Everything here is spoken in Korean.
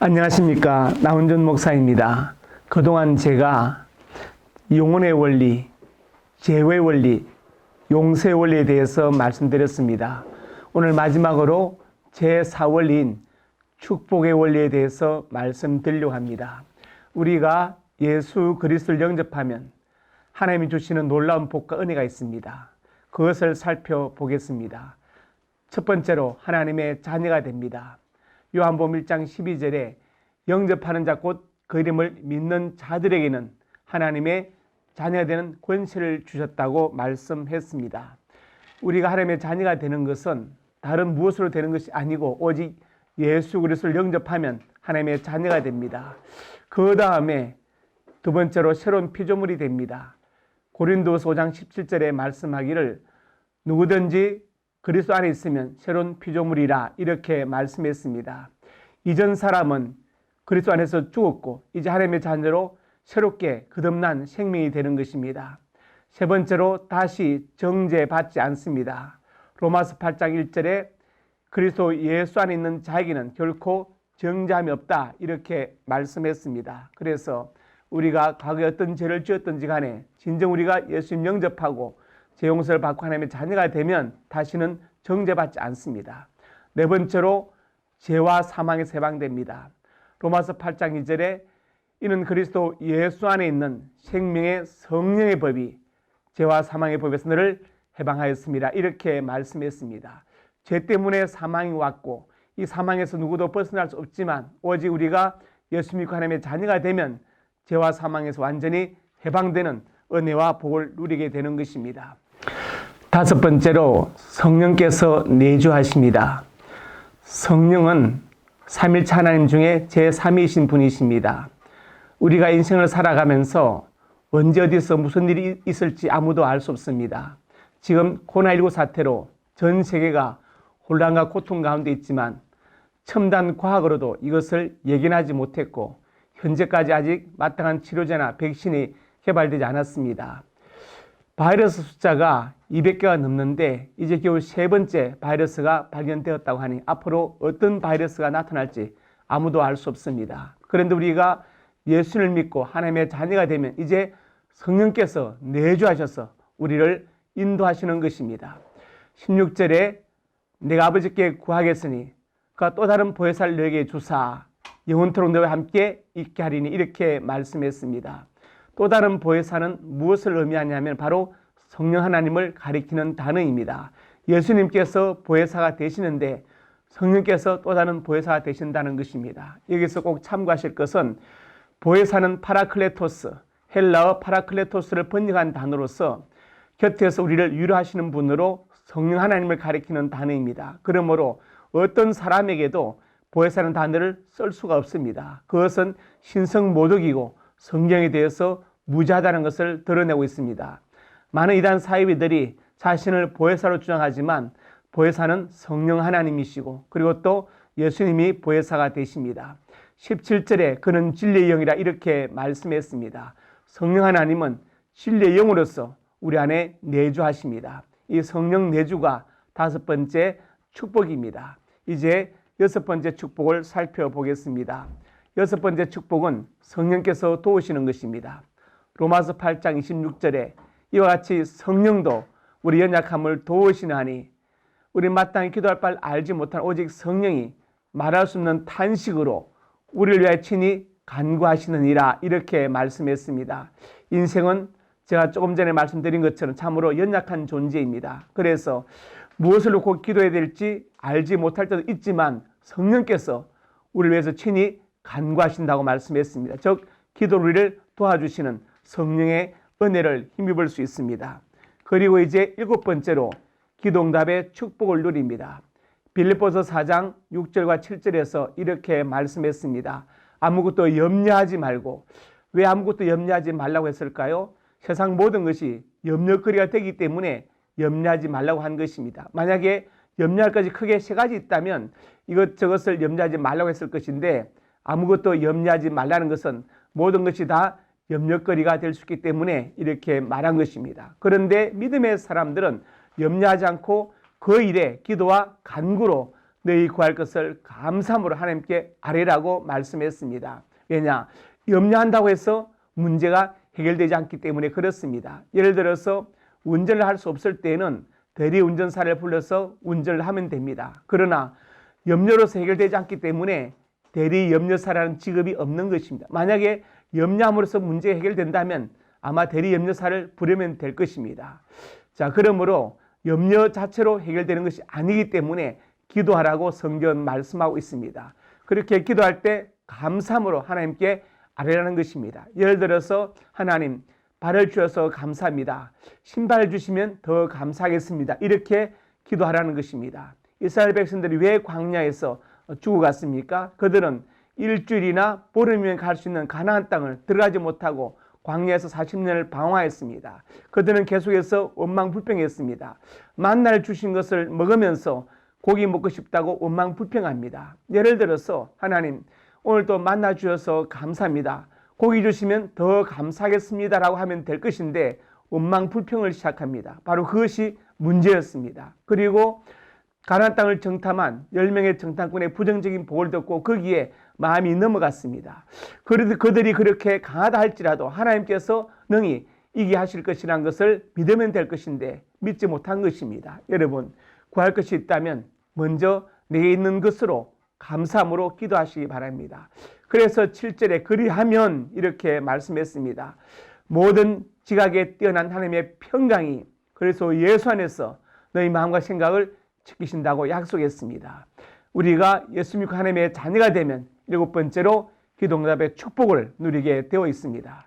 안녕하십니까. 나훈전 목사입니다. 그동안 제가 영혼의 원리, 재회의 원리, 용서의 원리에 대해서 말씀드렸습니다. 오늘 마지막으로 제4원리인 축복의 원리에 대해서 말씀드리려고 합니다. 우리가 예수 그리스도를 영접하면 하나님이 주시는 놀라운 복과 은혜가 있습니다. 그것을 살펴보겠습니다. 첫 번째로 하나님의 자녀가 됩니다. 요한복음 1장 12절에 영접하는 자 곧 그 이름을 믿는 자들에게는 하나님의 자녀가 되는 권세를 주셨다고 말씀했습니다. 우리가 하나님의 자녀가 되는 것은 다른 무엇으로 되는 것이 아니고 오직 예수 그리스도를 영접하면 하나님의 자녀가 됩니다. 그 다음에 두 번째로 새로운 피조물이 됩니다. 고린도서 5장 17절에 말씀하기를 누구든지 그리스도 안에 있으면 새로운 피조물이라 이렇게 말씀했습니다. 이전 사람은 그리스도 안에서 죽었고 이제 하나님의 자녀로 새롭게 거듭난 생명이 되는 것입니다. 세 번째로 다시 정죄받지 않습니다. 로마서 8장 1절에 그리스도 예수 안에 있는 자에게는 결코 정죄함이 없다 이렇게 말씀했습니다. 그래서 우리가 과거에 어떤 죄를 지었든지 간에 진정 우리가 예수님 영접하고 죄 용서를 받고 하나님의 자녀가 되면 다시는 정죄받지 않습니다. 네 번째로 죄와 사망에서 해방됩니다. 로마서 8장 2절에 이는 그리스도 예수 안에 있는 생명의 성령의 법이 죄와 사망의 법에서 너를 해방하였습니다. 이렇게 말씀했습니다. 죄 때문에 사망이 왔고 이 사망에서 누구도 벗어날 수 없지만 오직 우리가 예수 믿고 하나님의 자녀가 되면 죄와 사망에서 완전히 해방되는 은혜와 복을 누리게 되는 것입니다. 다섯 번째로 성령께서 내주하십니다. 성령은 삼일체 하나님 중에 제3위이신 분이십니다. 우리가 인생을 살아가면서 언제 어디서 무슨 일이 있을지 아무도 알 수 없습니다. 지금 코로나19 사태로 전 세계가 혼란과 고통 가운데 있지만 첨단 과학으로도 이것을 예견하지 못했고 현재까지 아직 마땅한 치료제나 백신이 개발되지 않았습니다. 바이러스 숫자가 200개가 넘는데 이제 겨우 세 번째 바이러스가 발견되었다고 하니 앞으로 어떤 바이러스가 나타날지 아무도 알 수 없습니다. 그런데 우리가 예수를 믿고 하나님의 자녀가 되면 이제 성령께서 내주하셔서 우리를 인도하시는 것입니다. 16절에 내가 아버지께 구하겠으니 그가 또 다른 보혜사를 너에게 주사 영원토록 너와 함께 있게 하리니 이렇게 말씀했습니다. 또 다른 보혜사는 무엇을 의미하냐면 바로 성령 하나님을 가리키는 단어입니다. 예수님께서 보혜사가 되시는데 성령께서 또 다른 보혜사가 되신다는 것입니다. 여기서 꼭 참고하실 것은 보혜사는 파라클레토스, 헬라어 파라클레토스를 번역한 단어로서 곁에서 우리를 위로하시는 분으로 성령 하나님을 가리키는 단어입니다. 그러므로 어떤 사람에게도 보혜사라는 단어를 쓸 수가 없습니다. 그것은 신성모독이고 성경에 대해서 무지하다는 것을 드러내고 있습니다. 많은 이단 사이비들이 자신을 보혜사로 주장하지만 보혜사는 성령 하나님이시고 그리고 또 예수님이 보혜사가 되십니다. 17절에 그는 진리의 영이라 이렇게 말씀했습니다. 성령 하나님은 진리의 영으로서 우리 안에 내주하십니다. 이 성령 내주가 다섯 번째 축복입니다. 이제 여섯 번째 축복을 살펴보겠습니다. 여섯 번째 축복은 성령께서 도우시는 것입니다. 로마서 8장 26절에 이와 같이 성령도 우리 연약함을 도우시나니 우리 마땅히 기도할 바를 알지 못한 오직 성령이 말할 수 없는 탄식으로 우리를 위하여 친히 간구하시느니라 이렇게 말씀했습니다. 인생은 제가 조금 전에 말씀드린 것처럼 참으로 연약한 존재입니다. 그래서 무엇을 놓고 기도해야 될지 알지 못할 때도 있지만 성령께서 우리를 위해서 친히 간구하신다고 말씀했습니다. 즉 기도를 도와주시는 성령의 은혜를 힘입을 수 있습니다. 그리고 이제 일곱 번째로 기도응답의 축복을 누립니다. 빌립보서 4장 6절과 7절에서 이렇게 말씀했습니다. 아무것도 염려하지 말고. 왜 아무것도 염려하지 말라고 했을까요? 세상 모든 것이 염려거리가 되기 때문에 염려하지 말라고 한 것입니다. 만약에 염려할 것이 크게 세 가지 있다면 이것저것을 염려하지 말라고 했을 것인데 아무것도 염려하지 말라는 것은 모든 것이 다 염려거리가 될 수 있기 때문에 이렇게 말한 것입니다. 그런데 믿음의 사람들은 염려하지 않고 그 일에 기도와 간구로 너희 구할 것을 감사함으로 하나님께 아뢰라고 말씀했습니다. 왜냐? 염려한다고 해서 문제가 해결되지 않기 때문에 그렇습니다. 예를 들어서 운전을 할 수 없을 때에는 대리운전사를 불러서 운전을 하면 됩니다. 그러나 염려로서 해결되지 않기 때문에 대리염려사라는 직업이 없는 것입니다. 만약에 염려함으로써 문제가 해결된다면 아마 대리염려사를 부르면 될 것입니다. 자, 그러므로 염려 자체로 해결되는 것이 아니기 때문에 기도하라고 성경은 말씀하고 있습니다. 그렇게 기도할 때 감사함으로 하나님께 아뢰라는 것입니다. 예를 들어서 하나님, 발을 주셔서 감사합니다. 신발을 주시면 더 감사하겠습니다. 이렇게 기도하라는 것입니다. 이스라엘 백성들이 왜 광야에서 죽어갔습니까? 그들은 일주일이나 보름이면 갈 수 있는 가나안 땅을 들어가지 못하고 광야에서 40년을 방황했습니다. 그들은 계속해서 원망불평했습니다. 만나를 주신 것을 먹으면서 고기 먹고 싶다고 원망불평합니다. 예를 들어서 하나님, 오늘도 만나 주셔서 감사합니다. 고기 주시면 더 감사하겠습니다 라고 하면 될 것인데 원망불평을 시작합니다. 바로 그것이 문제였습니다. 그리고 가나안 땅을 정탐한 10명의 정탐꾼의 부정적인 보고를 듣고 거기에 마음이 넘어갔습니다. 그래도 그들이 그렇게 강하다 할지라도 하나님께서 능히 이기게 하실 것이라는 것을 믿으면 될 것인데 믿지 못한 것입니다. 여러분, 구할 것이 있다면 먼저 내게 있는 것으로 감사함으로 기도하시기 바랍니다. 그래서 7절에 그리하면 이렇게 말씀했습니다. 모든 지각에 뛰어난 하나님의 평강이 그래서 예수 안에서 너희 마음과 생각을 지키신다고 약속했습니다. 우리가 예수 믿고 하나님의 자녀가 되면 7번째로 기도응답의 축복을 누리게 되어 있습니다.